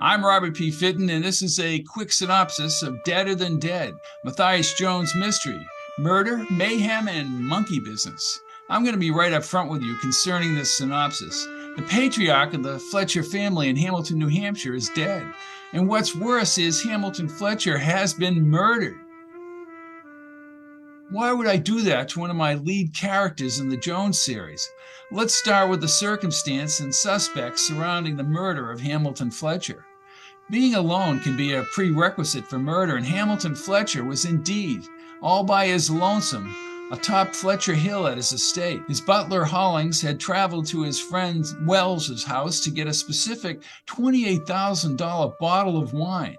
I'm Robert P. Fitton, and this is a quick synopsis of Deader Than Dead, Matthias Jones mystery, murder, mayhem, and monkey business. I'm going to be right up front with you concerning this synopsis. The patriarch of the Fletcher family in Hamilton, New Hampshire is dead. And what's worse is Hamilton Fletcher has been murdered. Why would I do that to one of my lead characters in the Jones series? Let's start with the circumstance and suspects surrounding the murder of Hamilton Fletcher. Being alone can be a prerequisite for murder, and Hamilton Fletcher was indeed, all by his lonesome, atop Fletcher Hill at his estate. His butler Hollings had traveled to his friend Wells's house to get a specific $28,000 bottle of wine.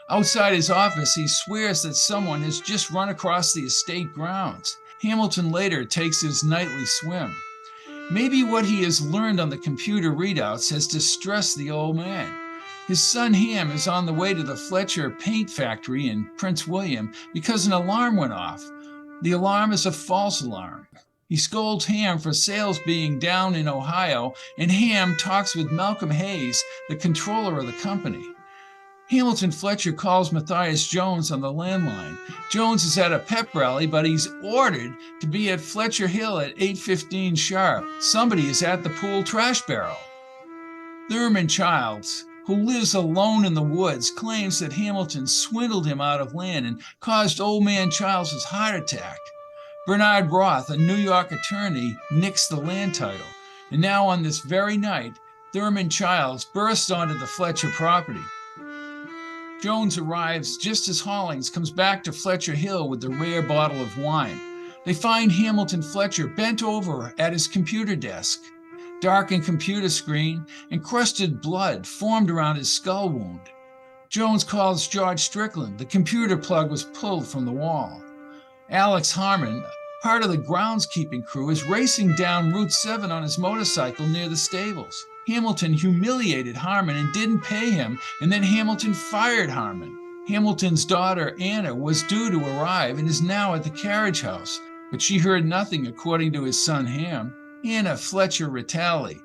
Outside his office, he swears that someone has just run across the estate grounds. Hamilton later takes his nightly swim. Maybe what he has learned on the computer readouts has distressed the old man. His son Ham is on the way to the Fletcher paint factory in Prince William because an alarm went off. The alarm is a false alarm. He scolds Ham for sales being down in Ohio, and Ham talks with Malcolm Hayes, the controller of the company. Hamilton Fletcher calls Matthias Jones on the landline. Jones is at a pep rally, but he's ordered to be at Fletcher Hill at 8:15 sharp. Somebody is at the pool trash barrel. Thurman Childs, who lives alone in the woods, claims that Hamilton swindled him out of land and caused old man Childs' heart attack. Bernard Roth, a New York attorney, nixed the land title. And now on this very night, Thurman Childs bursts onto the Fletcher property. Jones arrives just as Hollings comes back to Fletcher Hill with the rare bottle of wine. They find Hamilton Fletcher bent over at his computer desk. Darkened computer screen, encrusted blood formed around his skull wound. Jones calls George Strickland. The computer plug was pulled from the wall. Alex Harmon, part of the groundskeeping crew, is racing down Route 7 on his motorcycle near the stables. Hamilton humiliated Harmon and didn't pay him, and then Hamilton fired Harmon. Hamilton's daughter, Anna, was due to arrive and is now at the carriage house, but she heard nothing, according to his son Ham. Anna Fletcher Ritali.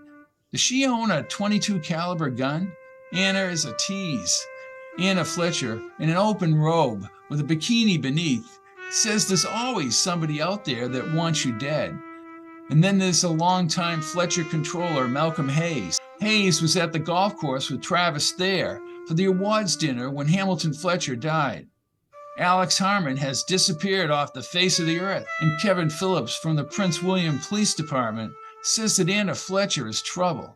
Does she own a .22 caliber gun? Anna is a tease. Anna Fletcher, in an open robe with a bikini beneath, says there's always somebody out there that wants you dead. And then there's a longtime Fletcher controller, Malcolm Hayes. Hayes was at the golf course with Travis Thayer for the awards dinner when Hamilton Fletcher died. Alex Harmon has disappeared off the face of the earth, and Kevin Phillips from the Prince William Police Department says that Anna Fletcher is trouble.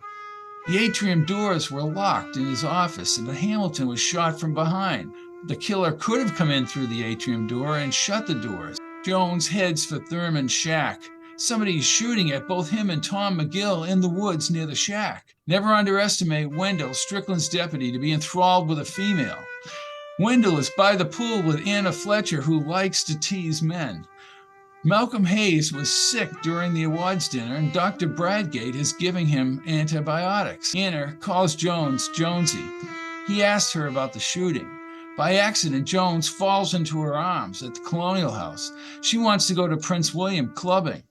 The atrium doors were locked in his office, and Hamilton was shot from behind. The killer could have come in through the atrium door and shut the doors. Jones heads for Thurman's shack. Somebody is shooting at both him and Tom McGill in the woods near the shack. Never underestimate Wendell, Strickland's deputy, to be enthralled with a female. Wendell is by the pool with Anna Fletcher, who likes to tease men. Malcolm Hayes was sick during the awards dinner, and Dr. Bradgate is giving him antibiotics. Anna calls Jones Jonesy. He asks her about the shooting. By accident, Jones falls into her arms at the Colonial House. She wants to go to Prince William clubbing.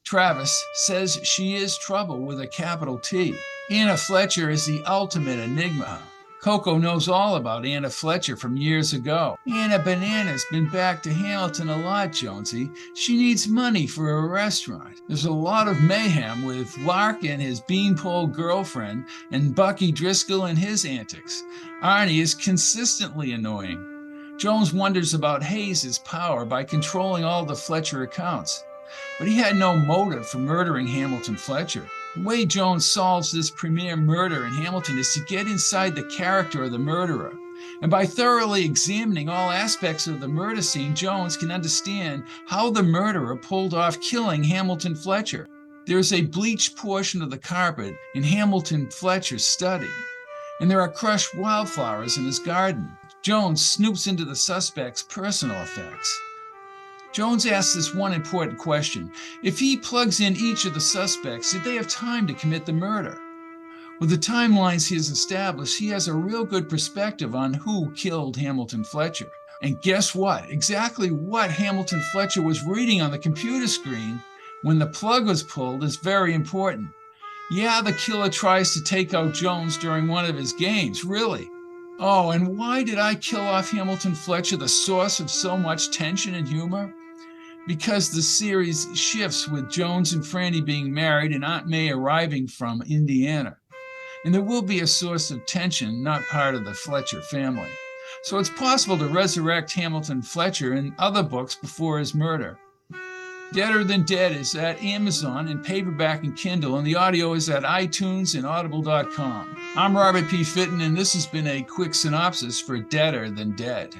Travis says she is trouble with a capital T. Anna Fletcher is the ultimate enigma. Coco knows all about Anna Fletcher from years ago. Anna Banana's been back to Hamilton a lot, Jonesy. She needs money for a restaurant. There's a lot of mayhem with Lark and his beanpole girlfriend and Bucky Driscoll and his antics. Arnie is consistently annoying. Jones wonders about Hayes' power by controlling all the Fletcher accounts. But he had no motive for murdering Hamilton Fletcher. The way Jones solves this premier murder in Hamilton is to get inside the character of the murderer. And by thoroughly examining all aspects of the murder scene, Jones can understand how the murderer pulled off killing Hamilton Fletcher. There's a bleached portion of the carpet in Hamilton Fletcher's study, and there are crushed wildflowers in his garden. Jones snoops into the suspect's personal effects. Jones asks this one important question. If he plugs in each of the suspects, did they have time to commit the murder? With the timelines he has established, he has a real good perspective on who killed Hamilton Fletcher. And guess what? Exactly what Hamilton Fletcher was reading on the computer screen when the plug was pulled is very important. Yeah, the killer tries to take out Jones during one of his games, really. Oh, and why did I kill off Hamilton Fletcher, the source of so much tension and humor? Because the series shifts with Jones and Franny being married and Aunt May arriving from Indiana. And there will be a source of tension not part of the Fletcher family. So it's possible to resurrect Hamilton Fletcher in other books before his murder. Deader Than Dead is at Amazon in paperback and Kindle, and the audio is at iTunes and audible.com. I'm Robert P. Fitton, and this has been a quick synopsis for Deader Than Dead.